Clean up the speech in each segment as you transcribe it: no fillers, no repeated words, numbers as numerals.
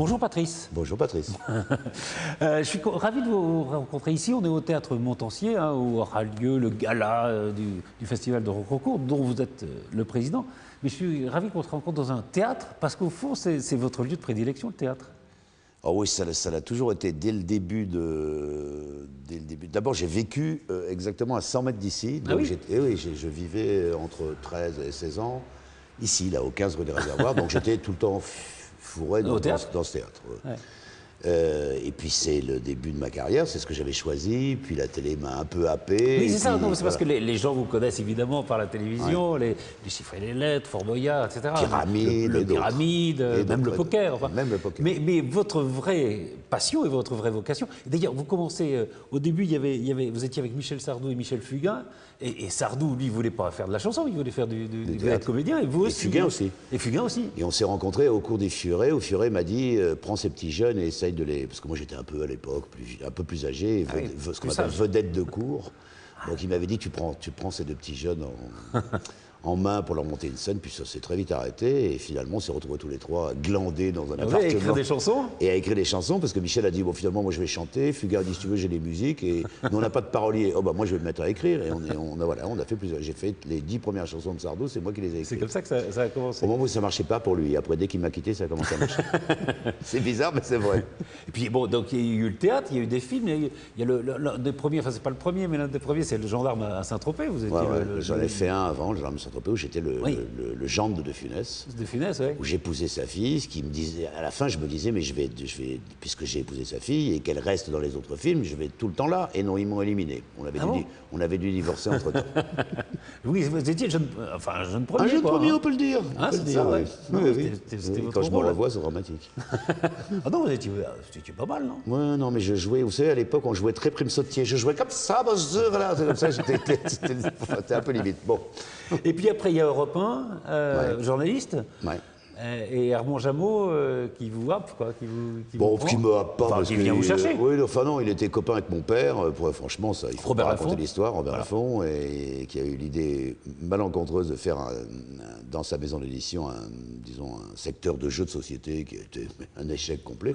Bonjour Patrice. Bonjour Patrice. Je suis ravi de vous rencontrer ici. On est au théâtre Montansier, où aura lieu le gala du Festival de Rococo, dont vous êtes le président. Mais je suis ravi qu'on se rencontre dans un théâtre, parce qu'au fond, c'est votre lieu de prédilection, le théâtre. Oh oui, ça l'a toujours été dès le début. D'abord, j'ai vécu exactement à 100 mètres d'ici. Ah oui. Je vivais entre 13 et 16 ans, ici, là, au 15 rue des Réservoirs. Donc j'étais tout le temps fourré dans ce théâtre. Ouais. Et puis c'est le début de ma carrière, c'est ce que j'avais choisi, puis la télé m'a un peu happé. Oui, c'est ça, puis, c'est parce que les gens vous connaissent évidemment par la télévision, les chiffres et les lettres, Fort Boyard, etc. Pyramide, le Pyramide, même le poker. Enfin. Même le poker. Mais votre vraie passion et votre vraie vocation, d'ailleurs vous commencez, au début vous étiez avec Michel Sardou et Michel Fugain, et Sardou lui il voulait pas faire de la chanson, il voulait faire du théâtre comédien, et vous aussi. Et Fugain aussi. Et Fugain aussi. Et on s'est rencontrés au cours des Furets, où Furet m'a dit prends ces petits jeunes et essaye de les... Parce que moi j'étais un peu à l'époque, un peu plus âgé, ce qu'on appelle vedette de cours. Donc il m'avait dit tu prends ces deux petits jeunes en main pour leur monter une scène, puis ça s'est très vite arrêté, et finalement on s'est retrouvés tous les trois glandés dans un appartement. À écrire des chansons. Et à écrire des chansons, parce que Michel a dit bon finalement moi je vais chanter, Fugain a dit si tu veux j'ai les musiques, et nous on n'a pas de parolier, oh bah moi je vais me mettre à écrire, et on a fait plusieurs. J'ai fait les 10 premières chansons de Sardou, c'est moi qui les ai écrites. C'est comme ça que ça a commencé. Au moment où ça marchait pas pour lui, après dès qu'il m'a quitté ça a commencé à marcher. C'est bizarre mais c'est vrai. Et puis bon, donc il y a eu le théâtre, il y a eu des films, il y a l'un des premiers, enfin c'est pas le premier, mais l'un des premiers c'est Le Gendarme à Saint-Tropez. Vous étiez j'en ai fait un avant, Le Gendarme à Saint-Tropez, où j'étais le gendre de Funès. De Funès, oui. Où j'épousais sa fille, ce qui me disait, à la fin, je me disais, mais je vais, puisque j'ai épousé sa fille et qu'elle reste dans les autres films, je vais tout le temps là. Et non, ils m'ont éliminé. On avait dû divorcer entre temps. Oui, vous étiez jeune premier. Un jeune premier, on peut le dire. C'est ça, oui. Quand je me revois, c'est dramatique. Ah non, vous étiez pas mal, non? Ouais, non, mais je jouais, vous savez, à l'époque, on jouait très prime sautier. Je jouais comme ça, là, c'est comme ça, c'était un peu limite. Bon. Et puis après, il y a Europe 1, journaliste. Ouais. Et Armand Jameau qui vous happe, quoi, qui me happe pas, parce qu'il vient vous chercher. Oui, enfin non, il était copain avec mon père. Franchement, ça, il faut Robert raconter Laffont. l'histoire. Robert Laffont, et qui a eu l'idée malencontreuse de faire dans sa maison d'édition un secteur de jeux de société qui était un échec complet.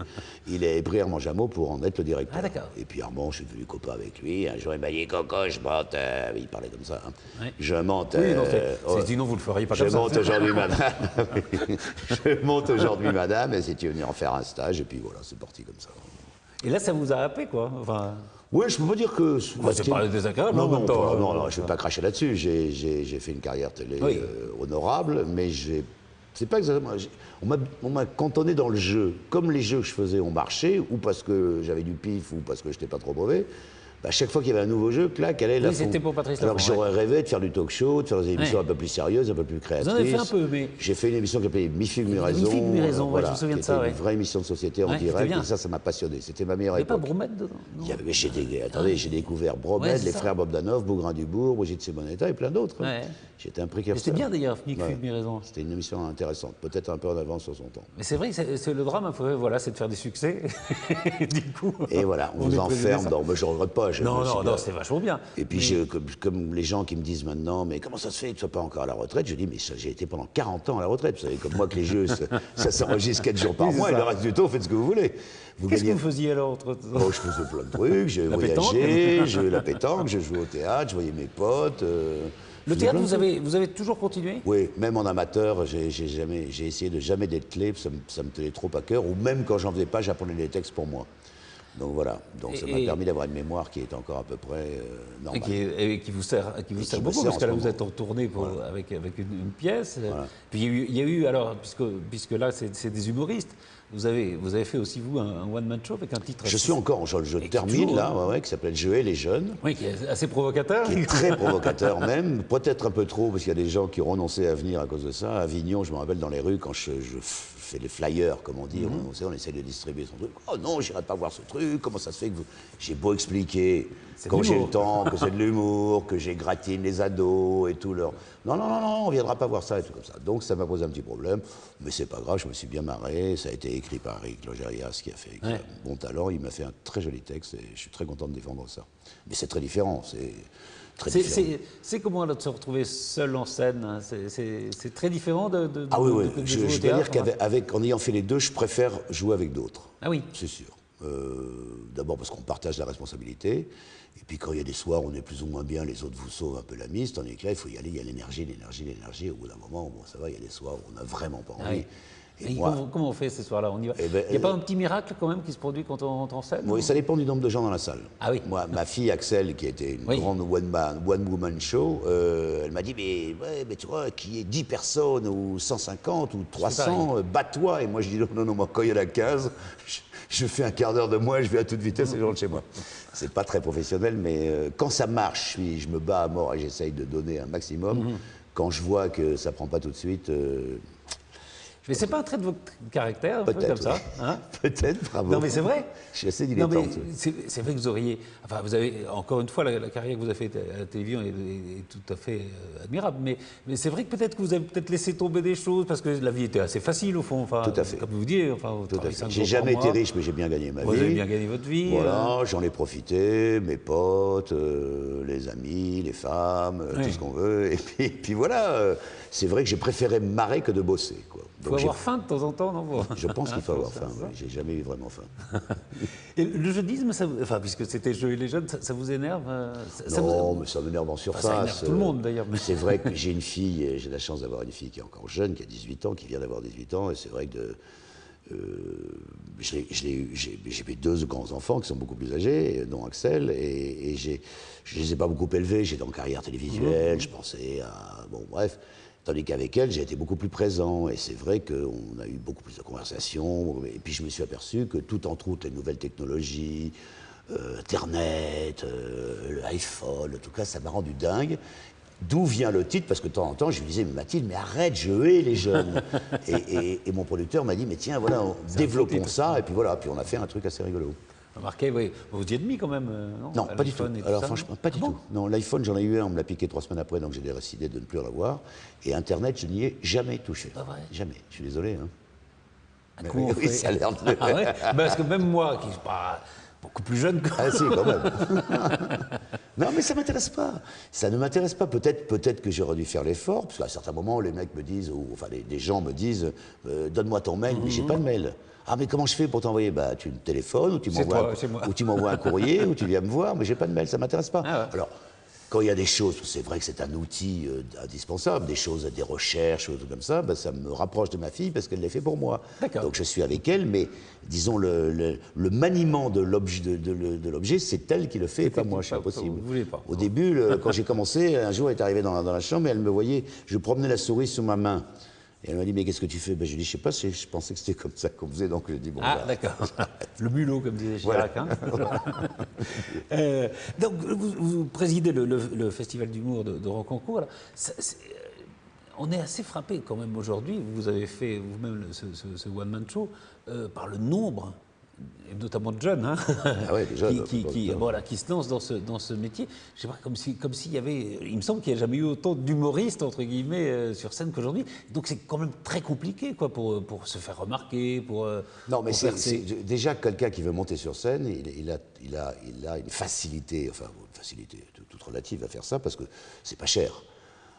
Il a pris Armand Jameau pour en être le directeur. Ah, d'accord. Et puis Armand, je suis devenu copain avec lui. Un jour, il m'a dit Coco, je monte. Il parlait comme ça. Hein. Ouais. Je monte. Oui, non, sinon vous le feriez pas comme ça. Je monte aujourd'hui, madame. Je monte aujourd'hui, madame, et si tu veux venir en faire un stage, et puis voilà, c'est parti comme ça. Et là, ça vous a happé, quoi. Enfin... Oui, je peux pas dire que... c'est pas désagréable, non, en même temps. Non, je ne vais pas cracher là-dessus. J'ai fait une carrière télé honorable, mais c'est pas exactement... On m'a cantonné dans le jeu. Comme les jeux que je faisais ont marché, ou parce que j'avais du pif, ou parce que je n'étais pas trop mauvais, à chaque fois qu'il y avait un nouveau jeu, clac, elle est là. Oui, c'était pour Patrice Laffont. Alors j'aurais rêvé de faire du talk show, de faire des émissions un peu plus sérieuses, un peu plus créatrices. Vous en avez fait un peu, mais... J'ai fait une émission qui s'appelait Mi-Figue, Mi-Raison. Mi-Figue, Mi-Raison, je me souviens de ça. C'était une vraie émission de société en direct, et ça m'a passionné. C'était ma meilleure époque. Il n'y avait pas Bromette dedans? Attendez, j'ai découvert Bromette, les frères Bogdanov, Bougrain-Dubourg, Brigitte Simonetta et plein d'autres. Ouais. J'étais un précurseur. C'était bien d'ailleurs, Mi-Figue, Mi-Raison. C'était une émission intéressante, peut-être un peu en avance sur son temps. Mais c'est vrai que le drame, c'est de faire des succès. Du coup, et voilà, on vous enferme dans... Mais je ne regrette pas. Non, c'est vachement bien. Et puis, comme les gens qui me disent maintenant, mais comment ça se fait que tu ne sois pas encore à la retraite? Je dis, mais j'ai été pendant 40 ans à la retraite. Vous savez, comme moi, que les jeux, ça s'enregistre 4 jours par mois, et le reste du temps, vous faites ce que vous voulez. Qu'est-ce que vous faisiez alors? Je faisais plein de trucs, j'ai voyagé, j'ai eu la pétanque, j'ai joué au théâtre, je voyais mes potes. Le théâtre, vous avez toujours continué? Oui, même en amateur, j'ai essayé de jamais d'être clé, ça me tenait trop à cœur, ou même quand j'en faisais pas, j'apprenais les textes pour moi. Donc voilà, ça m'a permis d'avoir une mémoire qui est encore à peu près normale. Et qui vous sert beaucoup, parce que là vous êtes en tournée avec une pièce. Voilà. Puis il y a eu, alors, puisque là c'est des humoristes, vous avez fait aussi vous un one-man show avec un titre... Je termine là, qui s'appelle Je hais les jeunes. Oui, qui est assez provocateur. Qui est très provocateur même, peut-être un peu trop, parce qu'il y a des gens qui ont renoncé à venir à cause de ça. À Avignon, je me rappelle dans les rues, quand je fais les flyers, comme on dit, on essaie de distribuer son truc. Oh non, j'irai pas voir ce truc, comment ça se fait que vous... J'ai beau expliquer, quand j'ai le temps, que c'est de l'humour, que j'ai gratine les ados et tout leur... Non, on viendra pas voir ça et tout comme ça. Donc ça m'a posé un petit problème, mais c'est pas grave, je me suis bien marré, ça a été écrit par Eric Logérias, qui a fait un bon talent, il m'a fait un très joli texte et je suis très content de défendre ça. Mais c'est très différent, Très différent. C'est comment là, de se retrouver seul en scène, hein. C'est très différent de Ah oui, oui. de Je jouer au dois théâtre, dire hein. qu'en ayant fait les deux, je préfère jouer avec d'autres. Ah oui. C'est sûr. D'abord parce qu'on partage la responsabilité. Et puis quand il y a des soirs où on est plus ou moins bien, les autres vous sauvent un peu la mise. Tandis que là, il faut y aller, il y a l'énergie, l'énergie, l'énergie. Au bout d'un moment, bon, ça va, il y a des soirs où on n'a vraiment pas envie. Ah oui. Et Et moi, comment on fait ces soirs-là? On y va. eh ben, Il n'y a pas un petit miracle quand même qui se produit quand on rentre en scène? oui, ça dépend du nombre de gens dans la salle. Ah oui. Moi, ma fille Axel, qui était une Oui. grande one-woman show, elle m'a dit mais tu vois, qu'il y ait 10 personnes ou 150 ou 300, bats-toi. Et moi, je dis non, moi, quand il y en a 15, je fais un quart d'heure de moins, je vais à toute vitesse et je rentre chez moi. C'est pas très professionnel, mais quand ça marche, je me bats à mort et j'essaye de donner un maximum. Quand je vois que ça prend pas tout de suite. Mais c'est pas un trait de votre caractère, un peu comme ça, hein? Peut-être, bravo. Non mais c'est vrai. Je suis assez Non dilettante. mais c'est vrai que vous auriez, enfin vous avez encore une fois la carrière que vous avez faite à la télévision est tout à fait admirable, mais c'est vrai que peut-être que vous avez peut-être laissé tomber des choses parce que la vie était assez facile au fond, enfin Tout à fait. comme vous dites, enfin vous Tout à travaillez fait. 5 J'ai jours par jamais été mois. riche, mais j'ai bien gagné ma vie. Vous avez bien gagné votre vie. Voilà, j'en ai profité, mes potes, les amis, les femmes, Oui. tout ce qu'on veut. Et puis voilà, c'est vrai que j'ai préféré me marrer que de bosser, quoi. Il faut Donc, avoir faim de temps en temps, non? je pense qu'il faut avoir faim. ça. Oui. J'ai jamais eu vraiment faim. Et le jeunisme, enfin puisque c'était Jeux et les jeunes, ça vous énerve? Ça Non, vous... mais ça m'énerve en surface. ça énerve tout le monde, d'ailleurs, mais- C'est vrai que j'ai une fille, et j'ai la chance d'avoir une fille qui est encore jeune, qui a 18 ans, qui vient d'avoir 18 ans, et c'est vrai que j'ai deux grands-enfants qui sont beaucoup plus âgés, dont Axel, et je les ai pas beaucoup élevés. J'étais en carrière télévisuelle, je pensais à... Bon, bref. Tandis qu'avec elle, j'ai été beaucoup plus présent. Et c'est vrai qu'on a eu beaucoup plus de conversations. Et puis je me suis aperçu que tout entre autres les nouvelles technologies, Internet, l'iPhone, en tout cas, ça m'a rendu dingue. D'où vient le titre? Parce que de temps en temps, je lui disais, mais Mathilde, mais arrête, je hais les jeunes. et mon producteur m'a dit, mais tiens, voilà, développons ça. Et puis voilà, puis on a fait un truc assez rigolo. Remarquez, oui, vous y êtes mis quand même, non? Non, À pas du tout. l'iPhone et tout Alors ça, franchement, non? pas du Ah bon? tout. Non, l'iPhone, j'en ai eu un, on me l'a piqué 3 semaines après, donc j'ai décidé de ne plus en avoir. Et Internet, je n'y ai jamais touché. Pas vrai? Jamais. Je suis désolé. Hein. Ah, Mais comment oui, on oui, fait? ça a l'air de... Ah ouais? Parce que même moi, qui ne suis pas beaucoup plus jeune que... Ah si, quand même. Non, mais ça m'intéresse pas. Ça ne m'intéresse pas. Peut-être que j'aurais dû faire l'effort, parce qu'à certains moments, les mecs me disent, ou enfin des gens me disent, donne-moi ton mail, mais j'ai pas de mail. Ah, mais comment je fais pour t'envoyer? Bah, tu me téléphones, ou tu C'est m'envoies toi, c'est moi. ou tu m'envoies un courrier, ou tu viens me voir, mais j'ai pas de mail, ça m'intéresse pas. Ah ouais. Alors, quand il y a des choses, c'est vrai que c'est un outil indispensable, des choses, des recherches, des trucs comme ça, bah, ça me rapproche de ma fille parce qu'elle les fait pour moi. D'accord. Donc je suis avec elle, mais disons le maniement de l'objet, c'est elle qui le fait et pas moi, je suis pas- impossible. vous voulez pas. Au début, quand j'ai commencé, un jour elle est arrivée dans la chambre et elle me voyait, je promenais la souris sous ma main. Et elle m'a dit, mais qu'est-ce que tu fais? Ben, je lui ai dit, je sais pas, je pensais que c'était comme ça qu'on faisait, donc je lui ai dit, bon, Ah, bah, d'accord. Le mulot, comme disait Voilà. Chirac. Donc, vous présidez le festival d'humour de Rocancourt. Alors, on est assez frappé quand même aujourd'hui, vous avez fait vous-même ce one-man show, par le nombre, et notamment de jeunes, hein, Ah ouais, déjà, qui se lancent dans ce métier. Je sais pas, comme s'il y avait, il me semble qu'il n'y a jamais eu autant d'humoristes, entre guillemets, sur scène qu'aujourd'hui. Donc c'est quand même très compliqué, quoi, pour se faire remarquer, Non, mais pour percer. déjà quelqu'un qui veut monter sur scène, il a une facilité, enfin une facilité toute relative à faire ça parce que c'est pas cher.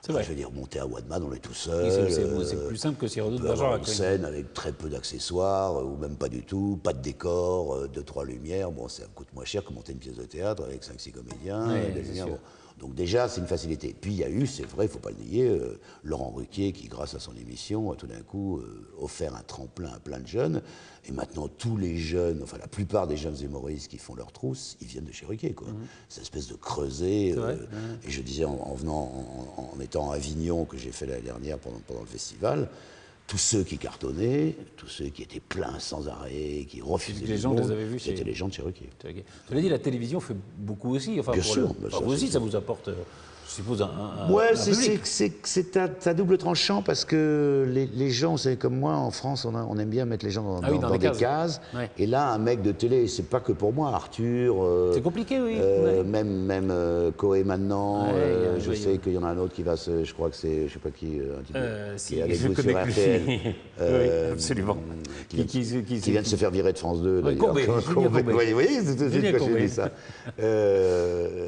C'est vrai. Je veux dire, monter à Wadman, on est tout Oui, seul. c'est plus simple que Cyrano On de peut avoir Bergerac. une scène avec très peu d'accessoires, ou même pas du tout, pas de décor, 2-3 lumières. Bon, ça coûte moins cher que monter une pièce de théâtre avec 5-6 comédiens. Ouais, des c'est lumières, sûr. bon. Donc déjà, c'est une facilité. Puis il y a eu, c'est vrai, il ne faut pas le nier, Laurent Ruquier qui, grâce à son émission, a tout d'un coup offert un tremplin à plein de jeunes. Et maintenant, tous les jeunes, enfin la plupart des jeunes humoristes qui font leur trousse, ils viennent de chez Ruquier, quoi. Cette espèce de creuset. vrai, Et je disais, en venant, en étant à Avignon, que j'ai fait l'année dernière pendant le festival, tous ceux qui cartonnaient, tous ceux qui étaient pleins sans arrêt, qui refusaient Les du gens, monde, les avez vus c'était chez- les gens de chez Ruquier. Cela dit, la télévision fait beaucoup aussi. Enfin, Bien pour sûr, le- bien enfin, sûr, vous aussi, c'est ça sûr. vous apporte, je suppose, un Ouais, public. c'est à double tranchant parce que les gens, vous savez, comme moi, en France, on aime bien mettre les gens dans, Ah oui, dans dans des des cases. cases. Ouais. Et là, un mec de télé, c'est pas que pour moi, Arthur. C'est compliqué, oui. Ouais. Même Coé maintenant. Ouais, je ouais, sais qu'il y en a un autre qui va se. Je crois que c'est. Je sais pas qui. Un type Si, qui est avec je vous connais sur que RTL. lui. Oui, absolument. Qui vient de se faire virer de France 2. Ouais, d'ailleurs. Courbet, Julien Courbet. Oui, c'est tout de suite Julien que j'ai Courbet. dit ça.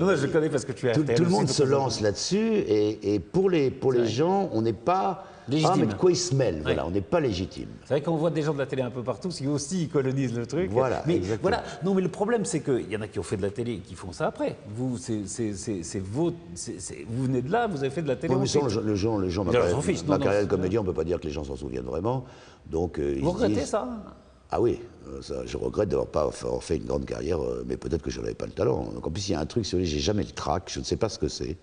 non, je le connais parce que tu es RTL tout le aussi, monde donc se on- lance là-dessus et pour les gens, on n'est pas... Légitime. Ah, mais de quoi ils se mêlent, voilà, on n'est pas légitime. C'est vrai qu'on voit des gens de la télé un peu partout qui aussi colonisent le truc. Voilà, mais exactement. voilà. Non, mais le problème, c'est qu'il y en a qui ont fait de la télé et qui font ça après. Vous, vous venez de là, vous avez fait de la télé Oui, mais ça, ensuite. les gens, Les gens s'en fichent, ma non, carrière de non, comédien, on ne peut pas dire que les gens s'en souviennent vraiment. Donc, ils Vous se regrettez disent- ça? Ah oui, ça, je regrette d'avoir pas avoir fait une grande carrière, mais peut-être que je n'avais pas le talent. Donc, en plus, il y a un truc, sur lequel j'ai jamais le trac, je ne sais pas ce que c'est.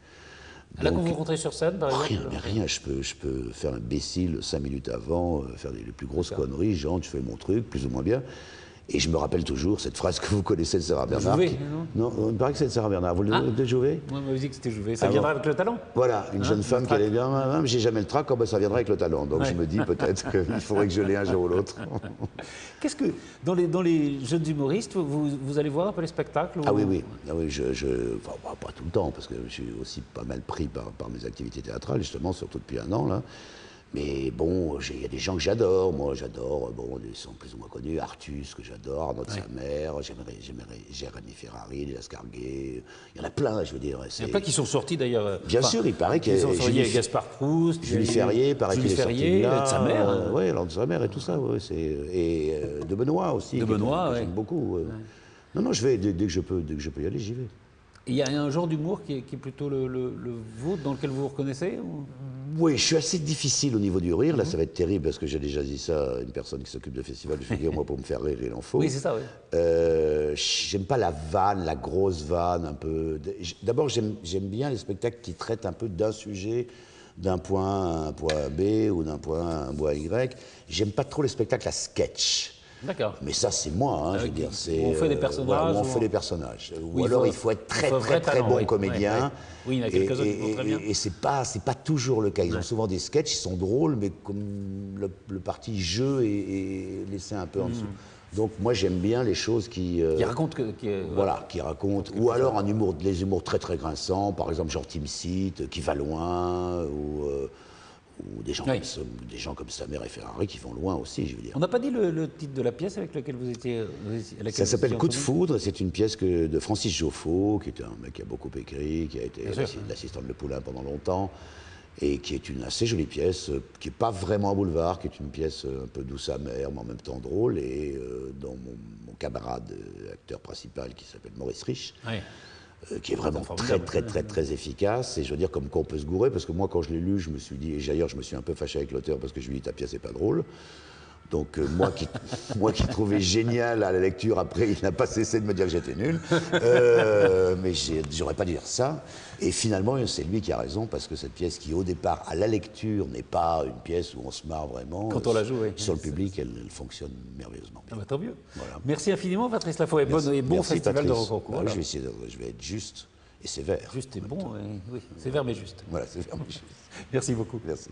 Là, quand vous rentrez sur scène, par exemple Rien, mais rien, je peux faire imbécile 5 minutes avant, faire les plus grosses conneries, genre, je fais mon truc, plus ou moins bien. Et je me rappelle toujours cette phrase que vous connaissez de Sarah Bernard. Jouvet, non, il me paraît que c'est de Sarah Bernard. Vous Ah. l'avez joué? Moi, on m'avait dit que c'était joué. Ça Ah viendra bon. avec le talent? Voilà, une jeune femme qui allait dire ah, j'ai jamais le trac, oh, ben, ça viendra avec le talent. Donc je me dis peut-être qu'il faudrait que je l'ai un jour ou l'autre. Qu'est-ce que, dans les jeunes humoristes, vous allez voir un peu les spectacles Ah ou- oui, oui, enfin, pas tout le temps, parce que je suis aussi pas mal pris par mes activités théâtrales, justement, surtout depuis un an, là. Mais bon, il y a des gens que j'adore. Moi, j'adore, bon, ils sont plus ou moins connus. Artus, que j'adore, Arnaud de sa mère. J'aimerais Jérémy Ferrari, les Ascarguet. Il y en a plein, je veux dire. Il y en a plein qui sont sortis d'ailleurs. Bien sûr, il paraît qu'il y a Ils sont sortis avec Gaspard Proust. Julie Ferrier, paraît qu'il Julie est sorti Ferrier, de là. de sa mère. Oui, alors de sa mère et tout ça. Ouais, et de Benoît aussi. De Benoît, que ouais. j'aime beaucoup. Non, non, je vais, dès que je peux y aller, j'y vais. Il y a un genre d'humour qui est plutôt le vôtre, dans lequel vous vous reconnaissez ou... Oui, je suis assez difficile au niveau du rire. Là, ça va être terrible parce que j'ai déjà dit ça à une personne qui s'occupe de festival. Je vais dire, moi, pour me faire rire, il en faut. Oui, c'est ça, oui. J'aime pas la vanne, la grosse vanne, un peu. D'abord, j'aime bien les spectacles qui traitent un peu d'un sujet, d'un point à un point B ou d'un point à un point Y. J'aime pas trop les spectacles à sketch. D'accord. Mais ça, c'est moi, hein, je veux dire. Où on fait des personnages, voilà, où on ou fait on- des personnages. Oui, Ou alors, il faut être très, faut un vrai très, très talent, bon oui. comédien. Ouais, ouais. Oui, il y en a quelques-uns qui font très bien. Et c'est pas toujours le cas. Ils ont souvent des sketchs, ils sont drôles, mais comme le parti jeu est laissé un peu en dessous. Donc, moi, j'aime bien les choses qui raconte voilà, qui racontent. Ou alors les humours très, très grinçants. Par exemple, genre Tim Seat, qui va loin, ou des gens, Oui. des gens comme sa mère et Ferrari qui vont loin aussi, je veux dire. On n'a pas dit le titre de la pièce avec laquelle vous étiez... à laquelle Ça vous s'appelle étiez Coup de entendu foudre, c'est une pièce de Francis Joffo, qui est un mec qui a beaucoup écrit, qui a été Bien sûr. l'assistant de Le Poulain pendant longtemps, et qui est une assez jolie pièce, qui n'est pas vraiment un boulevard, qui est une pièce un peu douce amère, mais en même temps drôle, et dont mon camarade acteur principal, qui s'appelle Maurice Rich, Oui. qui est vraiment C'est très, formidable. très, très, très efficace. Et je veux dire, comme quoi on peut se gourer, parce que moi, quand je l'ai lu, je me suis dit, et d'ailleurs, je me suis un peu fâché avec l'auteur, parce que je lui ai dit, ta pièce n'est pas drôle. Donc, moi qui trouvais génial à la lecture, après, il n'a pas cessé de me dire que j'étais nul. Mais j'aurais pas dû dire ça. Et finalement, c'est lui qui a raison, parce que cette pièce qui, au départ, à la lecture, n'est pas une pièce où on se marre vraiment. Quand on la joue, oui. Sur le public, elle fonctionne merveilleusement bien. Ah bah, tant mieux. Voilà. Merci infiniment, Patrice Laforet. Bon Merci, festival de Patrice. Rococo. Bah oui, alors. je vais être juste et sévère. Juste et bon, oui. Sévère mais juste. Voilà, c'est vraiment juste. Merci beaucoup. Merci.